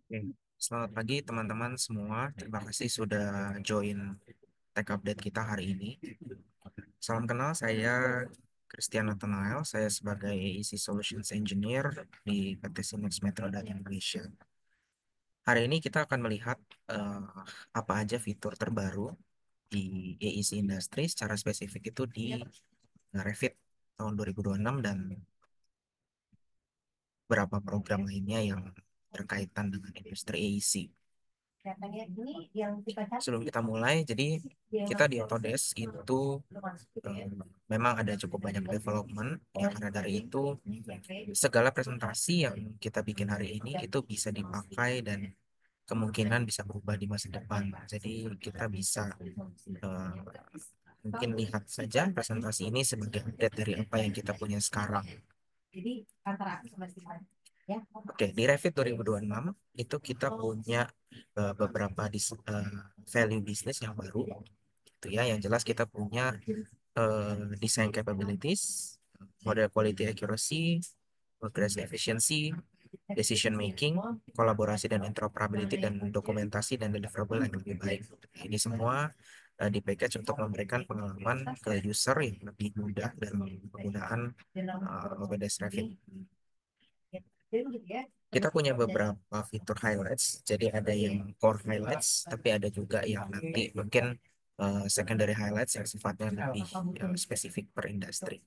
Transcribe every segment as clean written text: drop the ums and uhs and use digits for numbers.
Oke. Selamat pagi teman-teman semua. Terima kasih sudah join Tech Update kita hari ini. Salam kenal, saya Christian Nathanael. Saya sebagai AEC Solutions Engineer di PT Sinex Metro dan Indonesia. Hari ini kita akan melihat eh, apa aja fitur terbaru di AEC Industry secara spesifik itu di Revit tahun 2026 dan beberapa program lainnya yang berkaitan dengan industri AEC. Sebelum kita mulai, jadi kita di Autodesk itu eh, memang ada cukup banyak development. Ya, karena dari itu segala presentasi yang kita bikin hari ini itu bisa dipakai dan kemungkinan bisa berubah di masa depan. Jadi kita bisa eh, mungkin lihat saja presentasi ini sebagai update dari apa yang kita punya sekarang. Oke, di Revit 2026 itu kita punya beberapa value bisnis yang baru, gitu ya. Yang jelas kita punya design capabilities, model quality accuracy, progress efficiency, decision making, kolaborasi dan interoperability, dan dokumentasi dan deliverable yang lebih baik. Ini semua di package untuk memberikan pengalaman ke user yang lebih mudah dalam penggunaan Autodesk Revit. Kita punya beberapa fitur highlights, jadi ada yang core highlights, tapi ada juga yang nanti mungkin secondary highlights yang sifatnya lebih spesifik per industri.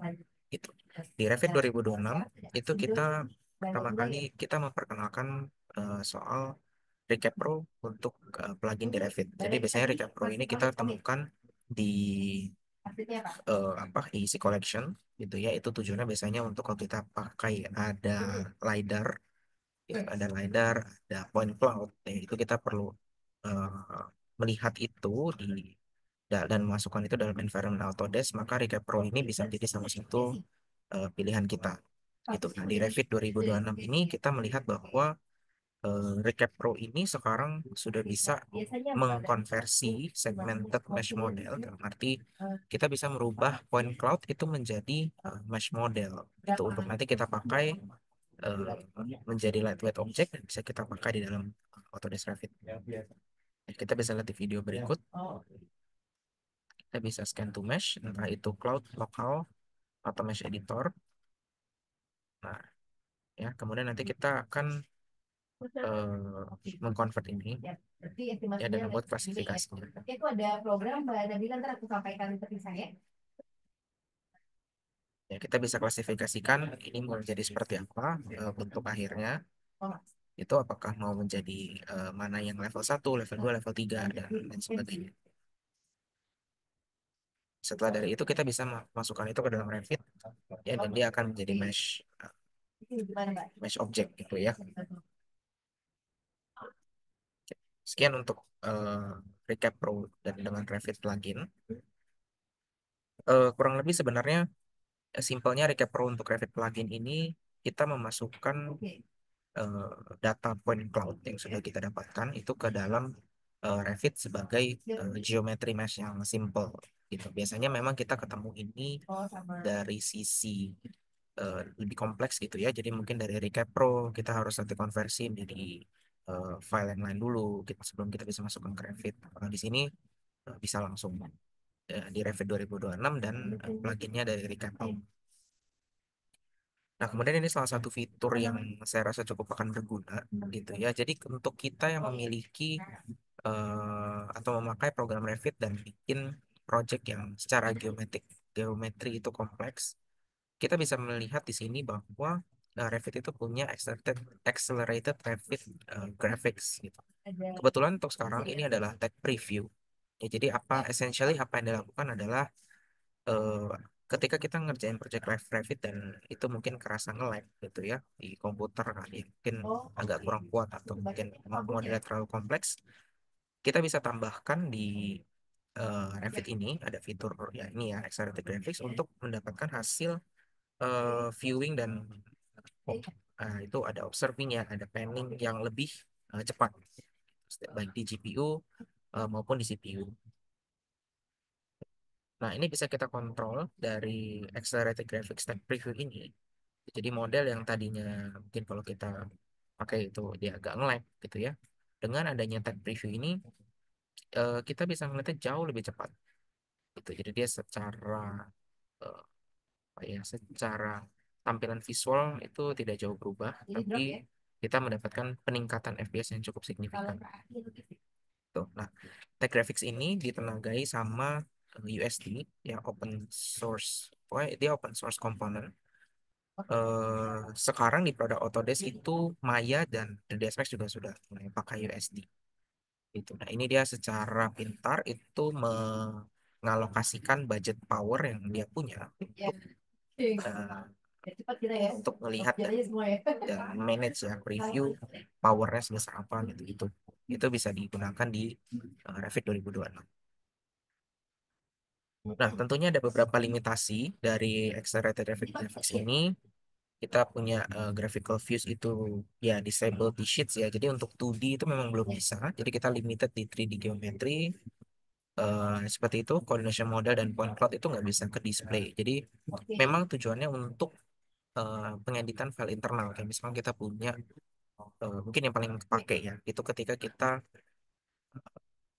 Gitu. Di Revit 2026 itu kita pertama kali kita memperkenalkan soal Recap Pro untuk plugin di Revit. Jadi biasanya Recap Pro ini kita temukan di easy collection gitu ya. Itu tujuannya biasanya untuk kalau kita pakai ada LiDAR, gitu, ada point cloud, ya, itu kita perlu eh, melihat itu dan masukkan itu dalam environment Autodesk, maka Recap Pro ini bisa menjadi salah satu pilihan kita. Gitu. Nah, di Revit 2026 ini kita melihat bahwa Recap Pro ini sekarang sudah bisa mengkonversi segmented mesh model, dalam arti kita bisa merubah point cloud itu menjadi mesh model. Itu untuk nanti kita pakai menjadi lightweight object dan bisa kita pakai di dalam Autodesk Revit. Kita bisa lihat di video berikut. Kita bisa scan to mesh, entah itu cloud, lokal, atau mesh editor. Nah, ya, kemudian nanti kita akan mengkonvert ini ya dan membuat klasifikasi. Itu ada program Mbak Nabila, ntar aku sampaikan seperti saya. Ya, kita bisa klasifikasikan ini mau menjadi seperti apa bentuk akhirnya. Itu apakah mau menjadi mana yang level 1, level 2, level 3 dan lain sebagainya. Setelah dari itu kita bisa masukkan itu ke dalam Revit ya, dan dia akan menjadi mesh object gitu ya. Sekian untuk recap Pro dan dengan Revit plugin. Kurang lebih sebenarnya simpelnya recap Pro untuk Revit plugin ini kita memasukkan eh, data point cloud yang sudah kita dapatkan itu ke dalam Revit sebagai geometry mesh yang simple gitu. Biasanya memang kita ketemu ini dari sisi lebih kompleks gitu ya. Jadi mungkin dari Recap Pro kita harus nanti konversi menjadi file yang lain dulu kita sebelum kita bisa masukkan ke Revit. Nah, di sini bisa langsung di Revit 2026 dan pluginnya dari Recap Pro. Nah, kemudian ini salah satu fitur yang saya rasa cukup akan berguna gitu ya. Jadi untuk kita yang memiliki atau memakai program Revit dan bikin project yang secara geometri itu kompleks, kita bisa melihat di sini bahwa Revit itu punya accelerated Revit graphics gitu. Kebetulan untuk sekarang ini adalah tech preview. Ya, jadi apa yang dilakukan adalah eh, ketika kita ngerjain project live Revit dan itu mungkin kerasa nge-lag gitu ya di komputer kali ya, mungkin agak kurang kuat atau mungkin modelnya terlalu kompleks, kita bisa tambahkan di Revit ini ada fitur ya ini ya accelerated graphics untuk mendapatkan hasil viewing dan itu ada observing ya, ada panning yang lebih cepat baik di GPU maupun di CPU. Nah, ini bisa kita kontrol dari Accelerated Graphics Stack Preview ini. Jadi model yang tadinya mungkin kalau kita pakai itu dia agak nge-lag gitu ya. Dengan adanya tag preview ini kita bisa melihatnya jauh lebih cepat gitu. Jadi dia secara eh, apa ya, secara tampilan visual itu tidak jauh berubah, Jadi tapi drop ya. kita mendapatkan peningkatan FPS yang cukup Kalau signifikan. terakhir Tuh. Nah, tag graphics ini ditenagai sama USD ya, open source. Pokoknya dia open source component. Sekarang di produk Autodesk itu Maya dan 3ds Max juga sudah mulai pakai USD. Gitu. Nah, ini dia secara pintar itu mengalokasikan budget power yang dia punya ya. untuk eh, Ya, cepat kita ya. untuk melihat dan, Jalannya semua ya. dan manage ya, review powernya sebesar apa gitu gitu. Itu bisa digunakan di Revit 2026. Nah, tentunya ada beberapa limitasi dari Accelerated Revit Graphics ini. Kita punya graphical views itu ya disable di sheets ya. Jadi untuk 2D itu memang belum bisa. Jadi kita limited di 3D geometry. Seperti itu, coordination model dan point cloud itu nggak bisa ke display. Jadi memang tujuannya untuk pengeditan file internal. Kayak misalkan kita punya mungkin yang paling kepake ya, itu ketika kita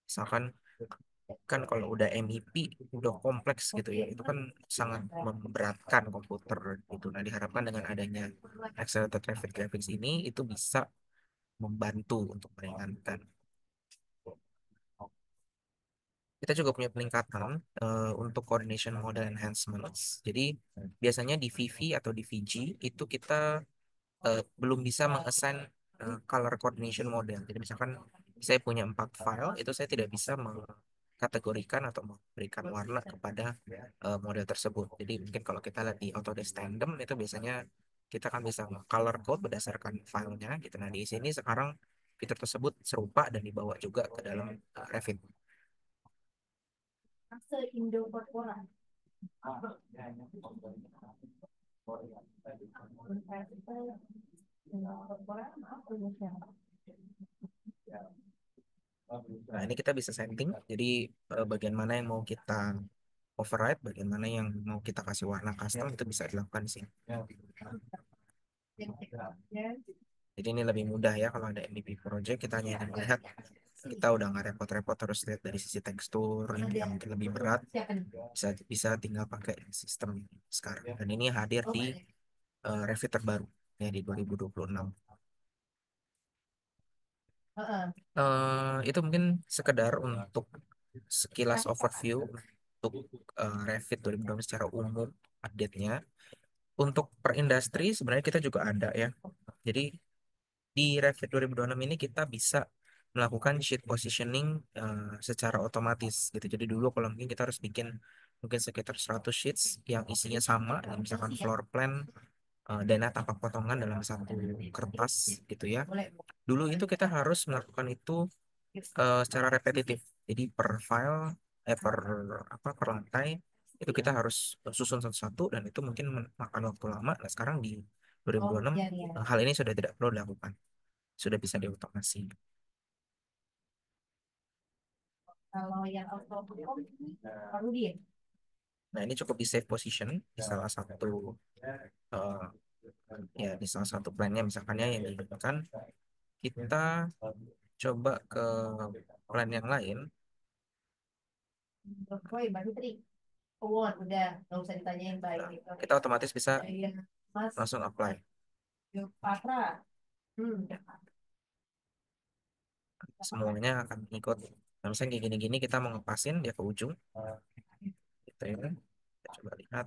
misalkan kan kalau udah MIP udah kompleks gitu ya, itu kan sangat memberatkan komputer gitu. Nah, diharapkan dengan adanya Accelerated Traffic Graphics ini itu bisa membantu untuk meringankan. Kita juga punya peningkatan untuk coordination model enhancements. Jadi biasanya di VV atau di VG itu kita belum bisa mengassign color coordination model. Jadi misalkan saya punya 4 file, itu saya tidak bisa mengkategorikan atau memberikan warna kepada model tersebut. Jadi mungkin kalau kita lihat di Autodesk Tandem itu biasanya kita kan bisa color code berdasarkan filenya gitu. Nah, di sini sekarang fitur tersebut serupa dan dibawa juga ke dalam Revit. Fase Indo Corpora. Nah, ini kita bisa setting. Jadi bagian mana yang mau kita override, bagian mana yang mau kita kasih warna custom itu bisa dilakukan di sini. Jadi ini lebih mudah ya kalau ada MVP project kita hanya ingin melihat, kita udah nggak repot-repot terus lihat dari sisi tekstur yang mungkin lebih berat, bisa bisa tinggal pakai sistem ini sekarang. Dan ini hadir di Revit terbaru ya di 2026. Itu mungkin sekedar untuk sekilas overview untuk Revit 2026 secara umum update-nya. Untuk per industri sebenarnya kita juga ada ya. Jadi di Revit 2026 ini kita bisa melakukan sheet positioning secara otomatis gitu. Jadi dulu kalau mungkin kita harus bikin mungkin sekitar 100 sheets yang isinya sama, misalkan floor plan, dana tapak potongan dalam satu kertas gitu ya. Dulu itu kita harus melakukan itu secara repetitif. Jadi per file, per apa per lantai itu kita harus susun satu-satu dan itu mungkin memakan waktu lama. Nah, sekarang di 2026 hal ini sudah tidak perlu dilakukan, sudah bisa diotomasi. Kalau yang auto baru dia. Nah, ini cukup di save position di salah satu eh, ya di salah satu plannya misalkannya yang digunakan. Kita coba ke plan yang lain. Woi, Mbak Fitri. Award udah nggak usah ditanyain baik Nah, gitu. kita otomatis bisa Iya, Mas langsung apply. Patra. Hmm. Semuanya akan ikut. Nah, misalnya kayak gini-gini kita mau ngepasin dia ke ujung gitu ya. Kita coba lihat.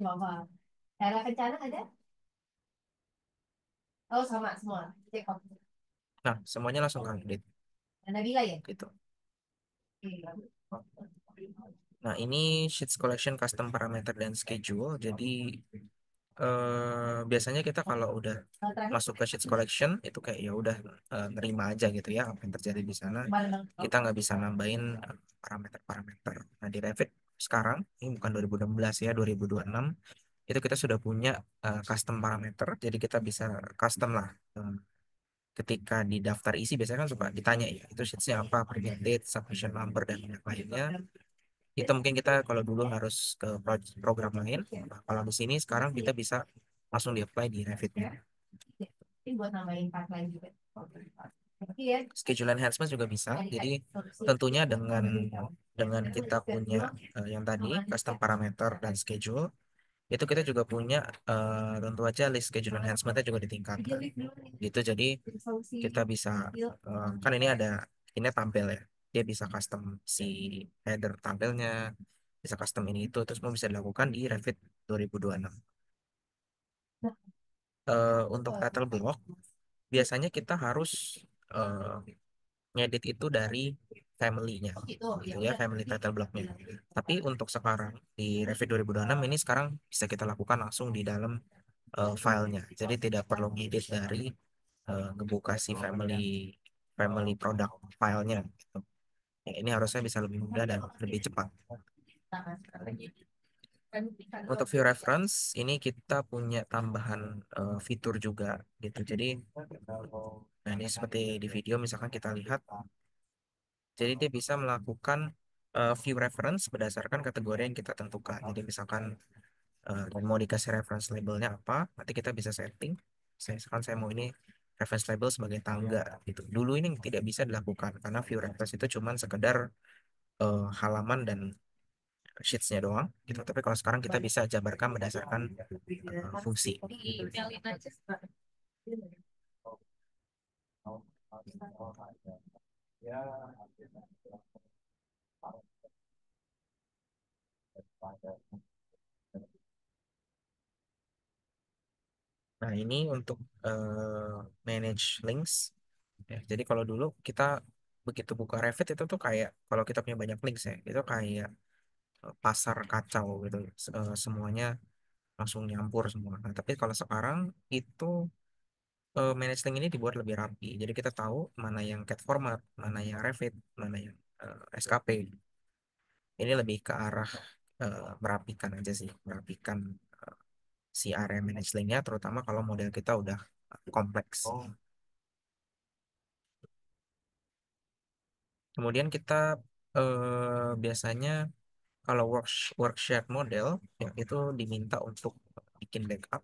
Mama. Cara kencana ada? Oh, sama semua. Cek kok. Nah, semuanya langsung update Anda bilang ya? gitu. Iya. Nah, ini Sheets Collection Custom Parameter dan Schedule. Jadi biasanya kita kalau udah Terakhir, masuk ke Sheets Collection itu kayak ya udah nerima aja gitu ya apa yang terjadi di sana. kemarin Kita nggak bisa nambahin parameter-parameter. Nah, di Revit sekarang ini bukan 2016 ya, 2026 itu kita sudah punya custom parameter. Jadi kita bisa custom lah. Ketika di daftar isi biasanya kan suka ditanya ya itu sheetsnya apa, permit date, submission number dan yang lainnya. Itu mungkin kita kalau dulu harus ke program lain. Nah, kalau di sini sekarang kita bisa langsung di-apply di Revit-nya. Ini buat nambahin part lain juga. Tapi ya, Schedule enhancement juga bisa. Jadi tentunya dengan kita punya yang tadi custom parameter dan schedule, itu kita juga punya tentu aja list schedule enhancement-nya juga ditingkatkan. Gitu. Jadi kita bisa kan ini tampil ya. Dia bisa custom si header tampilnya, bisa custom ini itu, terus semua bisa dilakukan di Revit 2026. Untuk title block biasanya kita harus eh, ngedit itu dari family-nya gitu ya, family title block-nya. Tapi untuk sekarang di Revit 2026 ini sekarang bisa kita lakukan langsung di dalam filenya. Jadi tidak perlu ngedit dari ngebuka si family family product filenya gitu. Ya, ini harusnya bisa lebih mudah dan lebih cepat. Untuk view reference ini kita punya tambahan fitur juga gitu. Jadi nah ini seperti di video misalkan kita lihat, jadi dia bisa melakukan view reference berdasarkan kategori yang kita tentukan. Jadi misalkan mau dikasih reference labelnya apa, nanti kita bisa setting. Misalkan saya mau ini reference label sebagai tangga gitu. Dulu ini tidak bisa dilakukan karena view reference itu cuma sekedar halaman dan sheets-nya doang gitu. Tapi kalau sekarang kita bisa jabarkan berdasarkan fungsi. Nah, ini untuk manage links. Ya, jadi kalau dulu kita begitu buka Revit itu tuh kayak kalau kita punya banyak links ya, itu kayak pasar kacau gitu. Semuanya langsung nyampur semua. Nah, tapi kalau sekarang itu manage link ini dibuat lebih rapi. Jadi kita tahu mana yang cat format, mana yang Revit, mana yang SKP. Ini lebih ke arah merapikan aja sih, merapikan eh, si area manage linknya, terutama kalau model kita udah kompleks. Kemudian kita biasanya kalau work shared model ya, itu diminta untuk bikin backup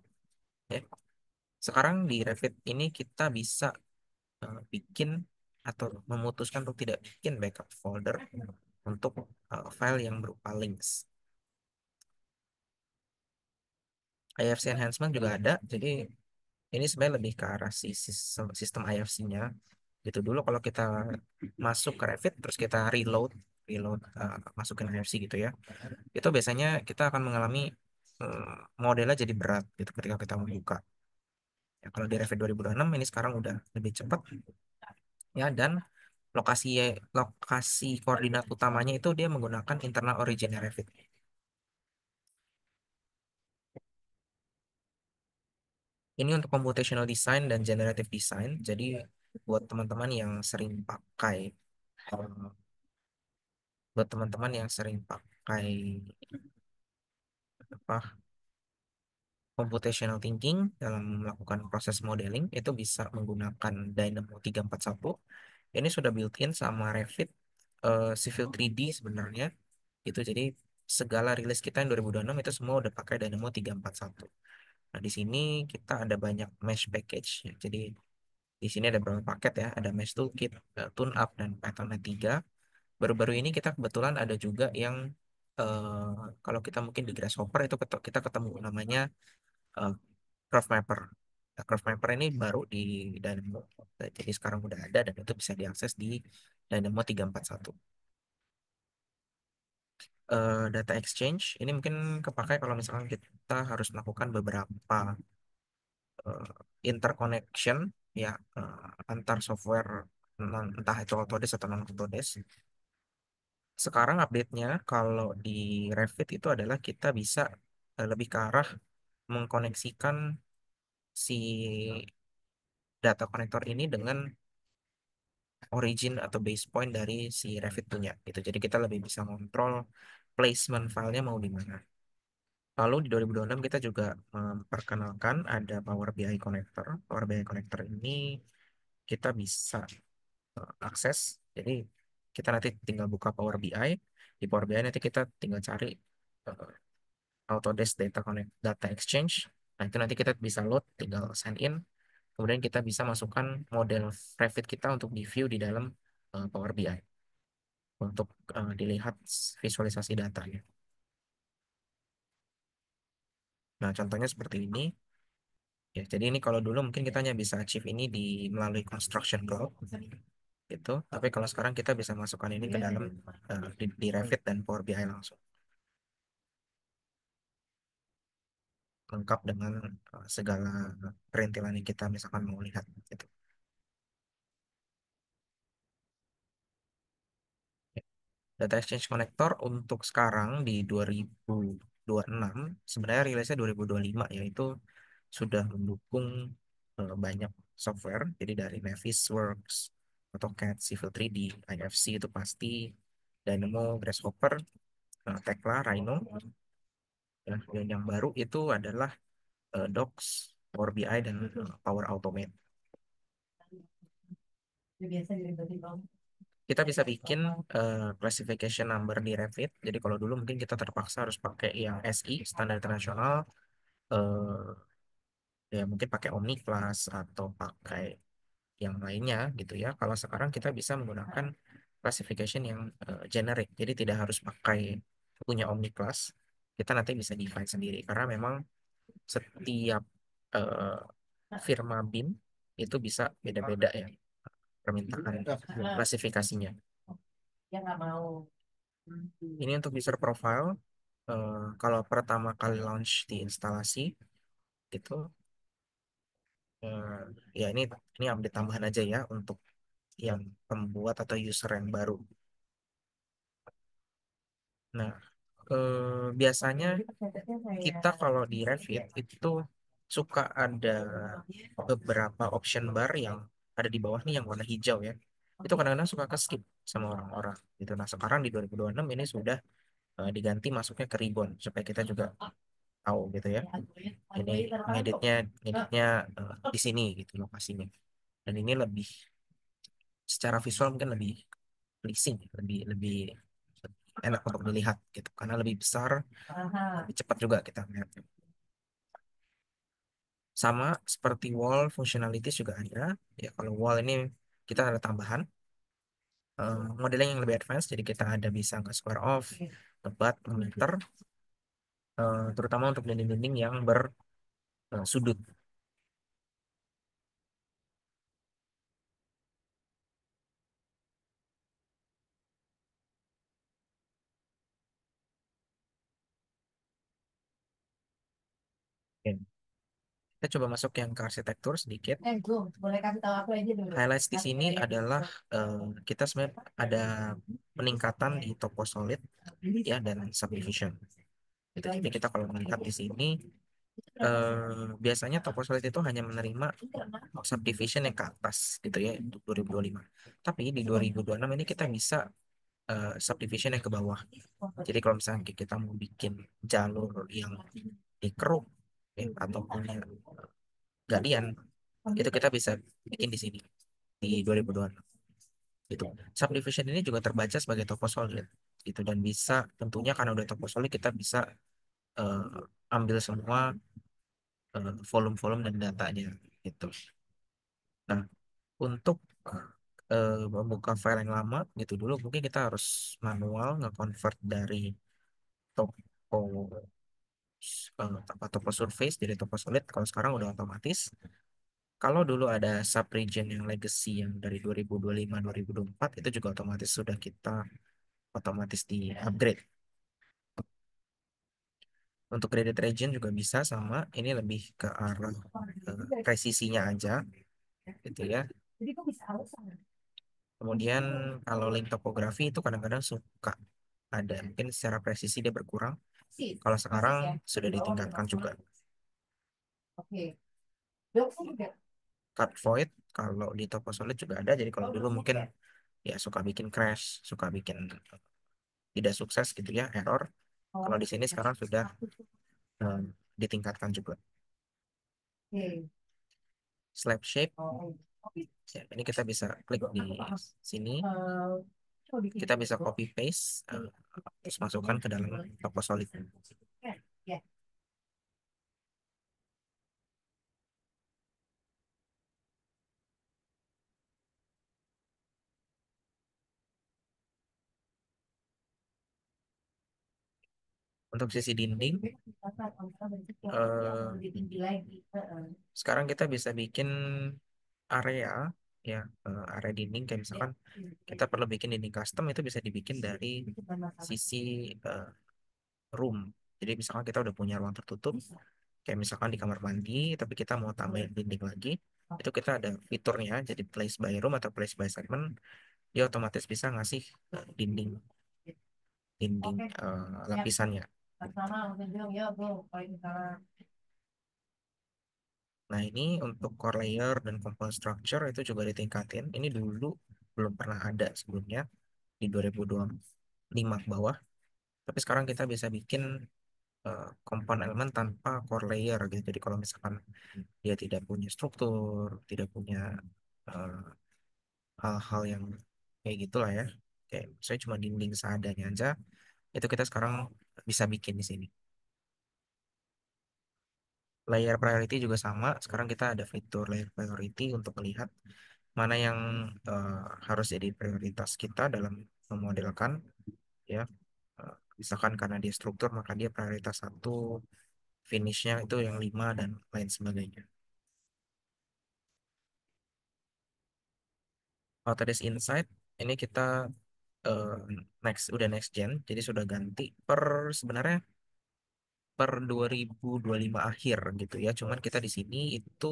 ya. Sekarang di Revit ini kita bisa bikin atau memutuskan untuk tidak bikin backup folder untuk file yang berupa links. IFC enhancement juga ada, jadi ini sebenarnya lebih ke arah si sistem IFC-nya. Gitu dulu kalau kita masuk ke Revit terus kita reload reload masukin IFC gitu ya. Itu biasanya kita akan mengalami modelnya jadi berat gitu ketika kita membuka. Ya, kalau di Revit 2026 ini sekarang udah lebih cepat ya, dan lokasi lokasi koordinat utamanya itu dia menggunakan internal origin Revit. Ini untuk computational design dan generative design. Jadi buat teman-teman yang sering pakai eh, buat teman-teman yang sering pakai apa computational thinking dalam melakukan proses modeling, itu bisa menggunakan Dynamo 341. Ini sudah built-in sama Revit Civil 3D sebenarnya. Itu jadi segala rilis kita yang 2026 itu semua udah pakai Dynamo 341. Nah, di sini kita ada banyak mesh package ya. Jadi di sini ada beberapa paket ya, ada mesh toolkit, tune-up dan Python 3. Baru-baru ini kita kebetulan ada juga yang kalau kita mungkin di Grasshopper itu kita ketemu namanya eh, Graph Mapper. Nah, Graph Mapper ini baru di Dynamo. Nah, jadi sekarang udah ada dan itu bisa diakses di Dynamo 341. Data exchange ini mungkin kepakai kalau misalkan kita harus melakukan beberapa eh, interconnection ya, antar software, entah itu Autodesk atau non Autodesk. Sekarang update-nya kalau di Revit itu adalah kita bisa lebih ke arah mengkoneksikan si data konektor ini dengan origin atau base point dari si Revit punya gitu. Jadi kita lebih bisa kontrol placement filenya mau di mana. Lalu di 2026 kita juga memperkenalkan ada Power BI Connector. Power BI Connector ini kita bisa akses. Jadi kita nanti tinggal buka Power BI. Di Power BI nanti kita tinggal cari eh, Autodesk Data Exchange. Nah, itu nanti kita bisa load, tinggal sign in, kemudian kita bisa masukkan model Revit kita untuk di view di dalam Power BI untuk dilihat visualisasi datanya. Nah, contohnya seperti ini. Ya, jadi ini kalau dulu mungkin kita hanya bisa achieve ini di melalui Construction Cloud gitu. Tapi kalau sekarang kita bisa masukkan ini ke dalam di Revit dan Power BI langsung, lengkap dengan segala perintilan yang kita misalkan mau lihat gitu. Data Exchange Connector untuk sekarang di 2026 sebenarnya rilisnya 2025, yaitu sudah mendukung banyak software, jadi dari Navisworks, AutoCAD, Civil 3D, IFC itu pasti, Dynamo, Grasshopper, Tekla, Rhino. Ya, dan yang baru itu adalah Docs, Power BI, dan Power Automate. Biasa dilibatin bang. Kita bisa bikin classification number di Revit. Jadi kalau dulu mungkin kita terpaksa harus pakai yang SI, standar internasional, eh, ya mungkin pakai Omniclass atau pakai yang lainnya gitu ya. Kalau sekarang kita bisa menggunakan classification yang generic, jadi tidak harus pakai punya Omniclass. Kita nanti bisa define sendiri karena memang setiap eh, firma BIM itu bisa beda-beda ya permintaan klasifikasinya. Ya nggak mau. Ini untuk user profile. Kalau pertama kali launch di instalasi gitu, eh, ya ini update tambahan aja ya untuk yang pembuat atau user yang baru. Nah, biasanya kita kalau di Revit itu suka ada beberapa option bar yang ada di bawah nih yang warna hijau ya. Itu kadang-kadang suka ke skip sama orang-orang gitu. Nah, sekarang di 2026 ini sudah diganti masuknya ke ribbon supaya kita juga tahu gitu ya. Ini ngeditnya ngeditnya di sini gitu lokasinya. Dan ini lebih secara visual mungkin lebih pleasing, lebih lebih enak untuk dilihat gitu karena lebih besar, lebih cepat juga kita melihat. Sama seperti wall functionalities juga ada. Ya, kalau wall ini kita ada tambahan modeling yang lebih advance, jadi kita ada bisa nge-square off, ngebat, meter, terutama untuk dinding-dinding yang bersudut. Kita coba masuk yang ke arsitektur sedikit. Belum, boleh kasih tahu aku aja dulu. Highlights di sini adalah kita sebenarnya ada peningkatan di topo solid ya dan subdivision. Gitu. Jadi kita kalau melihat di sini biasanya topo solid itu hanya menerima subdivision yang ke atas gitu ya untuk 2025. Tapi di 2026 ini kita bisa subdivision yang ke bawah. Jadi kalau misalnya kita mau bikin jalur yang dikeruk ya, atau punya galian, itu kita bisa bikin di sini di 2026. Gitu. Subdivision ini juga terbaca sebagai topo solid gitu dan bisa tentunya karena udah topo solid kita bisa eh, ambil semua volume-volume dan datanya gitu. Nah, untuk membuka file yang lama gitu dulu mungkin kita harus manual nge-convert dari topo apa topo surface jadi topo solid. Kalau sekarang udah otomatis. Kalau dulu ada subregion yang legacy yang dari 2025 2024 itu juga otomatis sudah kita otomatis di upgrade. Untuk graded region juga bisa sama, ini lebih ke arah presisinya aja gitu ya. Jadi kok bisa alasan? Kemudian kalau link topografi itu kadang-kadang suka ada mungkin secara presisi dia berkurang. Sih, Kalau sekarang ya. sudah ditingkatkan juga. Oke. Dok, juga. Cut void kalau di topo solid juga ada. Jadi kalau dulu mungkin ya suka bikin crash, suka bikin tidak sukses gitu ya, error. Kalau di sini sekarang sudah eh, ditingkatkan juga. Oke. Slab shape, Oh, oke. ya, ini kita bisa klik di sini, Coba bikin. kita bisa copy paste, terus masukkan ke dalam topo solid. Ya, ya. Untuk sisi dinding, eh, lebih tinggi lagi. sekarang kita bisa bikin area ya, area dinding kayak misalkan kita perlu bikin dinding custom itu bisa dibikin dari sisi eh, room. Jadi misalkan kita udah punya ruang tertutup, kayak misalkan di kamar mandi, tapi kita mau tambahin dinding lagi, itu kita ada fiturnya, jadi place by room atau place by segment, dia otomatis bisa ngasih dinding dinding Oke, siap. lapisannya. Sama langsung bilang ya bro, kalau misalnya Nah ini untuk core layer dan component structure itu juga ditingkatin. Ini dulu belum pernah ada sebelumnya di 2025 ke bawah. Tapi sekarang kita bisa bikin komponen elemen tanpa core layer gitu. Jadi kalau misalkan dia tidak punya struktur, tidak punya eh, hal-hal yang kayak gitulah ya. Kayak saya cuma dinding seadanya aja, itu kita sekarang bisa bikin di sini. Layer priority juga sama. Sekarang kita ada fitur layer priority untuk melihat mana yang harus jadi prioritas kita dalam memodelkan ya. Misalkan karena dia struktur maka dia prioritas satu, finishnya itu yang 5 dan lain sebagainya. Autodesk Insight ini kita eh, udah next gen, jadi sudah ganti sebenarnya per 2025 akhir gitu ya. Cuman kita di sini itu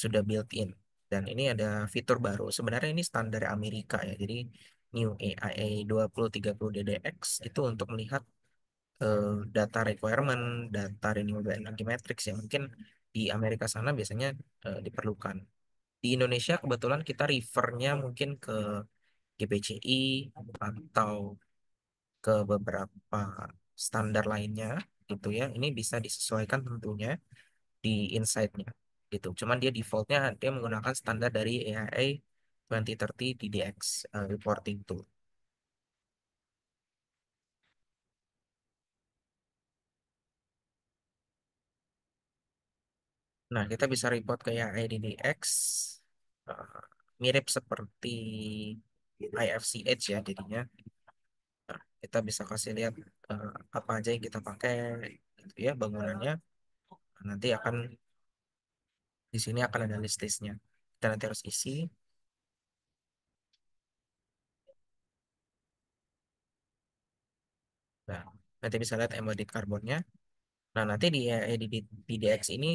sudah built in. Dan ini ada fitur baru. Sebenarnya ini standar Amerika ya. Jadi New AIA 2030 DDX itu untuk melihat data requirement, data renewable energy matrix yang mungkin di Amerika sana biasanya diperlukan. Di Indonesia kebetulan kita refernya mungkin ke GPCI atau ke beberapa standar lainnya gitu ya. Ini bisa disesuaikan tentunya di insight-nya gitu. Cuman dia defaultnya dia menggunakan standar dari AIA 2030 DDX reporting tool. Nah, kita bisa report ke AIA DDX eh, mirip seperti IFCH ya jadinya. Nah, kita bisa kasih lihat apa aja yang kita pakai gitu ya bangunannya. Nanti akan di sini akan ada list-listnya. Kita nanti harus isi. Nah, nanti bisa lihat embodied karbonnya. Nah, nanti di DX ini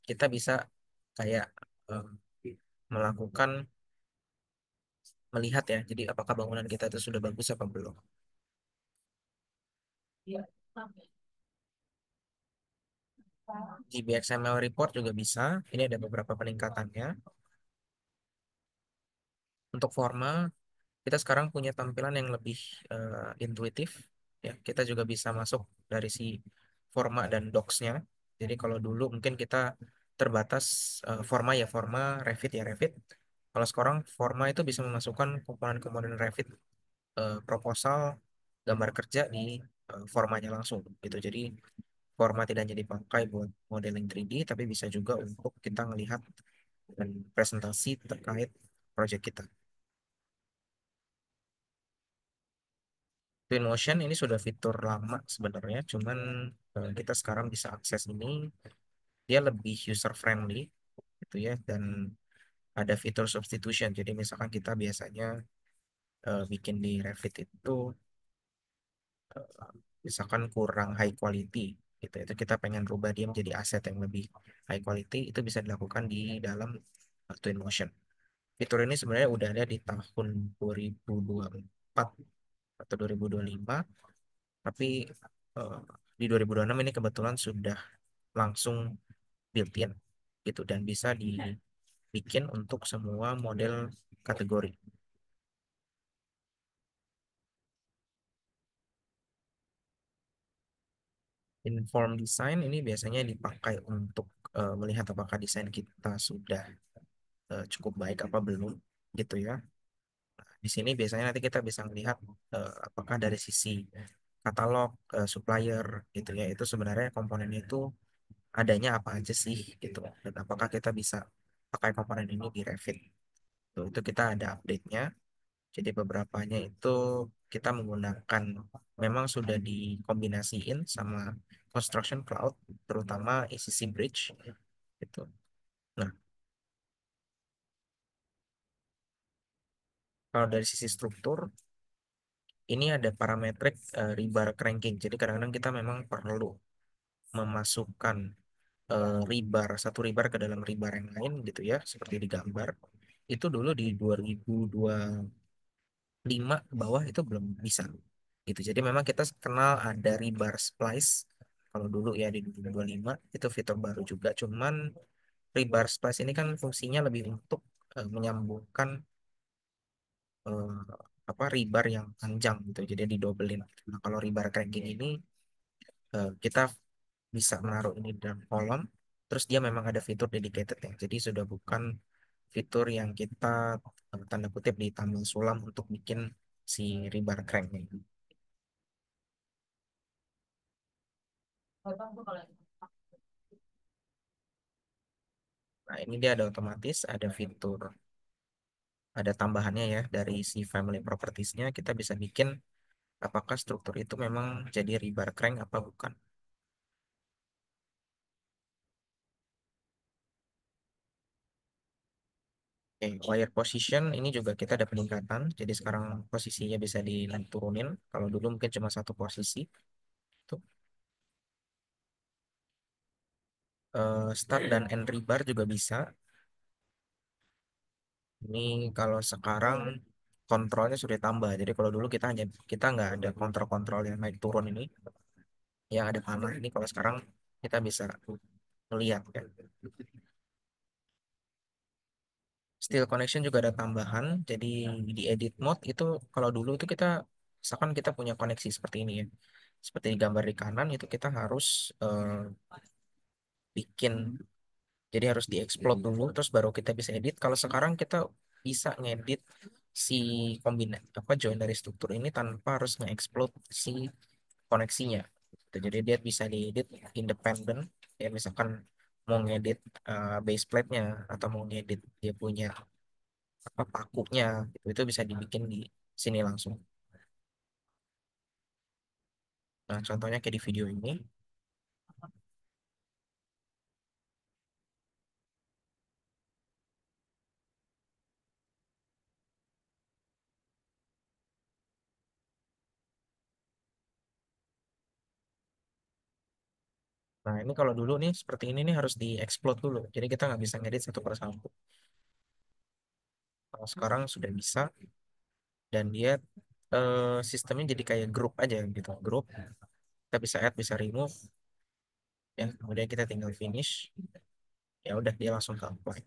kita bisa kayak eh, melakukan melihat ya. Jadi apakah bangunan kita itu sudah bagus apa belum. GBXML report juga bisa. Ini ada beberapa peningkatannya. Untuk forma, kita sekarang punya tampilan yang lebih intuitif. Ya, kita juga bisa masuk dari si forma dan docs-nya. Jadi kalau dulu mungkin kita terbatas forma ya forma, Revit ya Revit. Kalau sekarang forma itu bisa memasukkan komponen-komponen Revit, proposal, gambar kerja di formanya langsung gitu. Jadi forma tidak jadi pakai buat modeling 3D, tapi bisa juga untuk kita melihat dan presentasi terkait project kita. Twinmotion ini sudah fitur lama sebenarnya, cuman kita sekarang bisa akses ini. Dia lebih user friendly gitu ya, dan ada fitur substitution. Jadi misalkan kita biasanya bikin di Revit itu misalkan kurang high quality gitu, itu kita pengen rubah dia menjadi aset yang lebih high quality, itu bisa dilakukan di dalam Twinmotion. Fitur ini sebenarnya udah ada di tahun 2024 atau 2025, tapi eh, di 2026 ini kebetulan sudah langsung built-in gitu dan bisa dibikin untuk semua model kategori. Inform design ini biasanya dipakai untuk melihat apakah desain kita sudah cukup baik apa belum gitu ya. Di sini biasanya nanti kita bisa melihat apakah dari sisi katalog, supplier gitu ya, itu sebenarnya komponennya itu adanya apa aja sih gitu. Dan apakah kita bisa pakai komponen ini di Revit. Tuh, itu kita ada update-nya. Jadi beberapanya itu kita menggunakan memang sudah dikombinasiin sama construction cloud, terutama ECC Bridge gitu. Nah, kalau dari sisi struktur, ini ada parametrik rebar cranking. Jadi kadang-kadang kita memang perlu memasukkan satu rebar ke dalam rebar yang lain gitu ya, seperti di gambar. Itu dulu di 2025 ke bawah itu belum bisa gitu. Jadi memang kita kenal ada rebar splice. Kalau dulu ya di 2025 itu fitur baru juga. Cuman rebar splice ini kan fungsinya lebih untuk menyambungkan eh, rebar yang panjang gitu. Jadi didobelin. Nah, kalau rebar cranking ini kita bisa menaruh ini dalam kolom. Terus dia memang ada fitur dedicated ya. Jadi sudah bukan fitur yang kita tanda kutip ditambah sulam untuk bikin si rebar crank ini. Nah, ini dia ada otomatis, ada fitur, ada tambahannya ya dari si family propertiesnya kita bisa bikin apakah struktur itu memang jadi rebar crank apa bukan. Oke, wire position ini juga kita ada peningkatan. Jadi sekarang posisinya bisa diturunin. Kalau dulu mungkin cuma satu posisi. Tuh. Start dan end rebar juga bisa. Ini kalau sekarang kontrolnya sudah tambah. Jadi kalau dulu kita nggak ada kontrol-kontrol yang naik turun ini, yang ada panah ini. Kalau sekarang kita bisa melihat ya. Steel connection juga ada tambahan. Jadi di edit mode itu kalau dulu itu kita misalkan kita punya koneksi seperti ini ya. Seperti di gambar di kanan itu kita harus bikin jadi harus diexplode dulu terus baru kita bisa edit. Kalau sekarang kita bisa ngedit si join dari struktur ini tanpa harus nge-explode si koneksinya. Gitu. Jadi dia bisa diedit independen. Ya misalkan mau ngedit base plate-nya atau mau ngedit dia punya pakunya gitu. Itu bisa dibikin di sini langsung. Nah, contohnya kayak di video ini. Nah, ini kalau dulu nih seperti ini nih harus di-explode dulu. Jadi kita nggak bisa ngedit satu persatu. Kalau sekarang sudah bisa dan dia sistemnya jadi kayak grup aja gitu. Grup, kita bisa add, bisa remove ya. Kemudian kita tinggal finish. Ya udah dia langsung ke apply.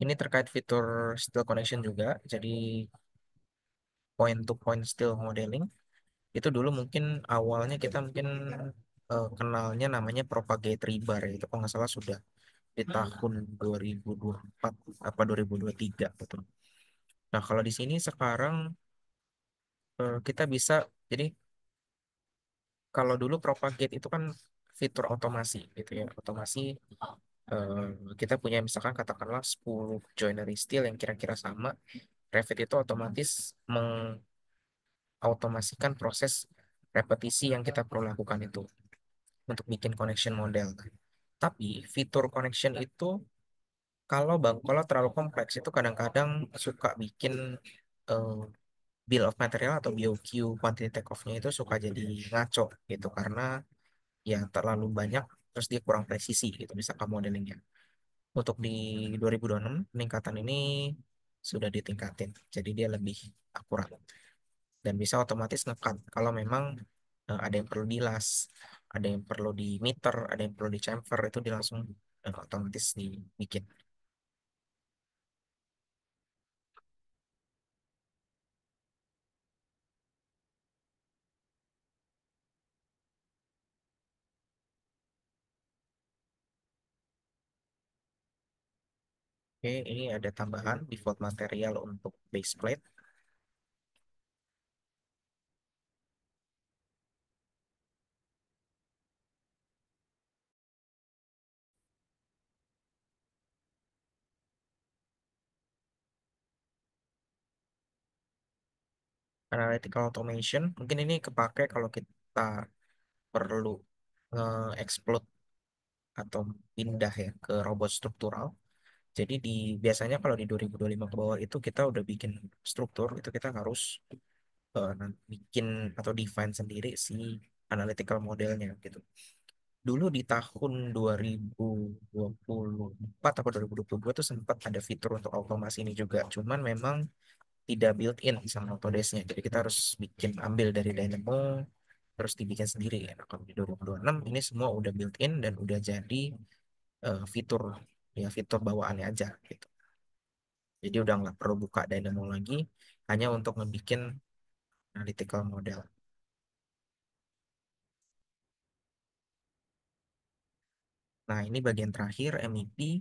Ini terkait fitur still connection juga. Jadi point to point still modeling itu dulu mungkin awalnya kita mungkin kenalnya namanya propagate rebar ya. Itu kalau nggak salah sudah di tahun 2024 apa 2023 gitu. Nah, kalau di sini sekarang kita bisa jadi kalau dulu propagate itu kan fitur otomasi gitu ya. Otomasi eh, kita punya misalkan katakanlah 10 joinery steel yang kira-kira sama. Revit itu otomatis mengautomasikan proses repetisi yang kita perlu lakukan itu untuk bikin connection model. Tapi fitur connection itu kalau terlalu kompleks itu kadang-kadang suka bikin eh, bill of material atau BOQ quantity take off-nya itu suka jadi ngaco gitu karena ya terlalu banyak terus dia kurang presisi gitu misalkan modelingnya. Untuk di 2026 peningkatan ini sudah ditingkatin jadi dia lebih akurat dan bisa otomatis ngekat kalau memang ada yang perlu dilas, ada yang perlu di meter, ada yang perlu di chamfer itu dia langsung otomatis dibikin. Oke, ini ada tambahan default material untuk base plate. Analytical automation mungkin ini kepake kalau kita perlu nge-explode atau pindah ya ke robot struktural. Jadi biasanya kalau di 2025 ke bawah itu kita udah bikin struktur, itu kita harus bikin atau define sendiri si analytical modelnya gitu. Dulu di tahun 2024 atau 2022 tuh sempat ada fitur untuk automasi ini juga. Cuman memang tidak built-in sama Autodesk-nya. Jadi kita harus ambil dari Dynamo, terus dibikin sendiri. Nah, kalau di 2026 ini semua udah built-in dan udah jadi fitur, ya fitur bawaannya aja gitu. Jadi udah nggak perlu buka Dynamo lagi, hanya untuk ngebikin analytical model. Nah, ini bagian terakhir MEP.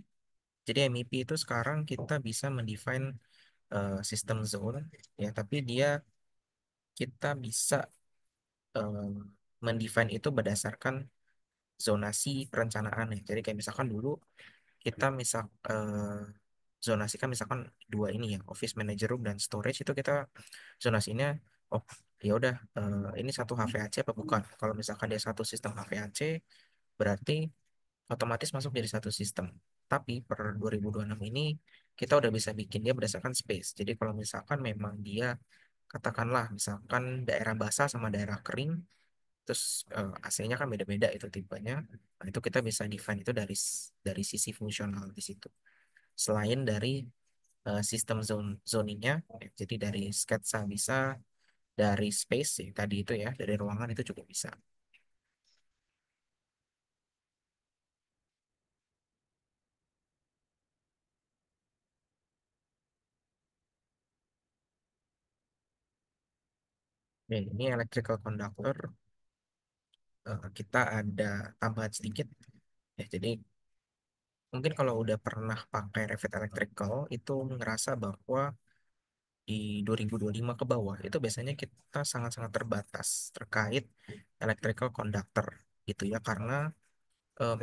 Jadi MEP itu sekarang kita bisa mendefine sistem zone, ya, tapi kita bisa eh, mendefine itu berdasarkan zonasi perencanaan ya. Jadi kayak misalkan dulu kita zonasikan misalkan dua ini ya, office manager room dan storage itu kita zonasinya, oh ya udah, ini satu HVAC apa bukan. Kalau misalkan dia satu sistem HVAC berarti otomatis masuk jadi satu sistem. Tapi per 2026 ini kita udah bisa bikin dia berdasarkan space. Jadi kalau misalkan memang dia, katakanlah misalkan daerah basah sama daerah kering, terus AC-nya kan beda-beda itu tipenya. Nah, itu kita bisa define itu dari sisi fungsional di situ. Selain dari sistem zoningnya, ya, jadi dari sketsa bisa, dari space ya, tadi itu ya, dari ruangan itu juga bisa. Ya, ini electrical conductor, kita ada tambahan sedikit. Ya, jadi mungkin kalau udah pernah pakai Revit Electrical itu ngerasa bahwa di 2025 ke bawah itu biasanya kita sangat-sangat terbatas terkait electrical conductor gitu ya, karena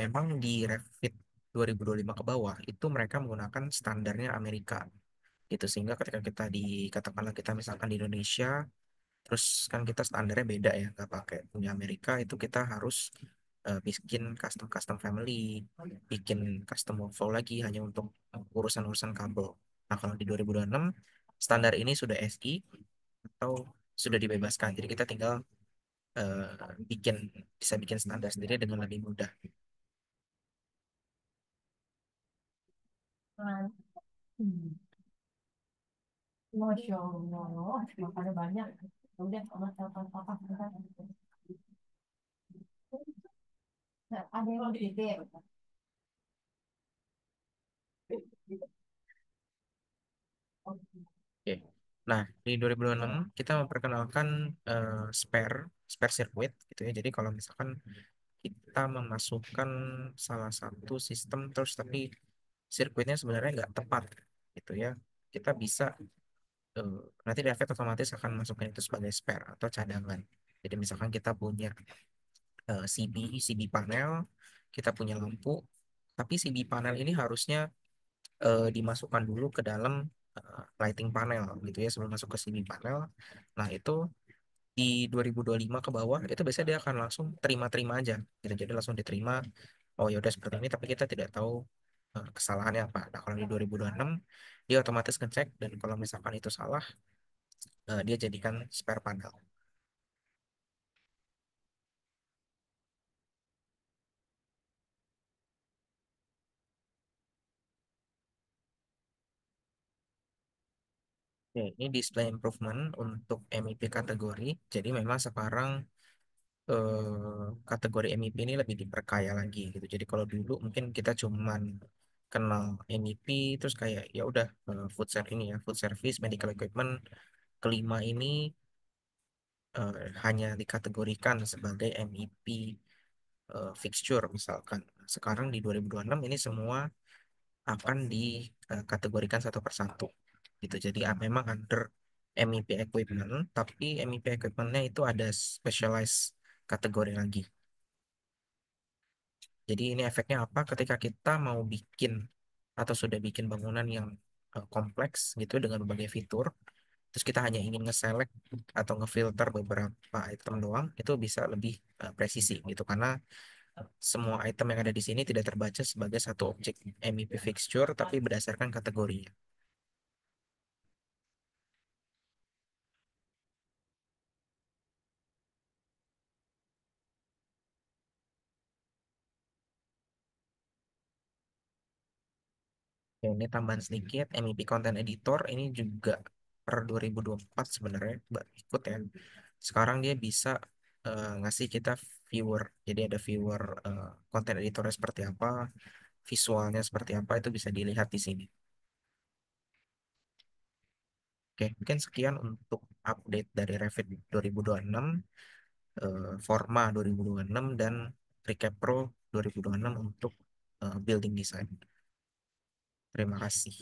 memang di Revit 2025 ke bawah itu mereka menggunakan standarnya Amerika gitu, sehingga ketika kita katakanlah kita misalkan di Indonesia, terus kan kita standarnya beda ya, nggak pakai punya Amerika, itu kita harus bikin custom custom family, bikin custom workflow lagi hanya untuk urusan-urusan kabel. Nah, kalau di 2026 standar ini sudah SI atau sudah dibebaskan, jadi kita tinggal eh, bikin bisa bikin standar sendiri dengan lebih mudah. Masya Allah, makanya banyak. Udah, sama telepon papa sebentar. Nah, ada yang mau dipikir. Oke. Nah, di 2026 kita memperkenalkan spare spare circuit gitu ya. Jadi kalau misalkan kita memasukkan salah satu sistem terus tapi sirkuitnya sebenarnya nggak tepat gitu ya, kita bisa eh, nanti Revit otomatis akan masukkan itu sebagai spare atau cadangan. Jadi misalkan kita punya CB panel, kita punya lampu, tapi CB panel ini harusnya dimasukkan dulu ke dalam lighting panel gitu ya sebelum masuk ke CB panel. Nah, itu di 2025 ke bawah itu biasanya dia akan langsung terima-terima aja gitu. Jadi langsung diterima, oh ya udah seperti ini, tapi kita tidak tahu kesalahannya apa. Nah, kalau di 2026 dia otomatis ngecek, dan kalau misalkan itu salah, dia jadikan spare panel. Ya, ini display improvement untuk MEP kategori. Jadi memang sekarang kategori MEP ini lebih diperkaya lagi gitu. Jadi kalau dulu mungkin kita cuman kenal MEP terus kayak ya udah, food service, medical equipment, kelima ini hanya dikategorikan sebagai MEP fixture misalkan. Sekarang di 2026 ini semua akan dikategorikan satu persatu gitu. Jadi memang under MEP equipment, tapi MEP equipmentnya itu ada specialized kategori lagi. Jadi ini efeknya apa? Ketika kita mau bikin atau sudah bikin bangunan yang kompleks gitu dengan berbagai fitur, terus kita hanya ingin nge-select atau ngefilter beberapa item doang, itu bisa lebih presisi gitu, karena semua item yang ada di sini tidak terbaca sebagai satu objek MEP fixture, tapi berdasarkan kategorinya. Ya, ini tambahan sedikit, MEP Content Editor ini juga per 2024 sebenarnya ikut ya. Sekarang dia bisa ngasih kita viewer. Jadi ada viewer content editornya seperti apa, visualnya seperti apa, itu bisa dilihat di sini. Oke, mungkin sekian untuk update dari Revit 2026, Forma 2026, dan Recap Pro 2026 untuk building design. Terima kasih.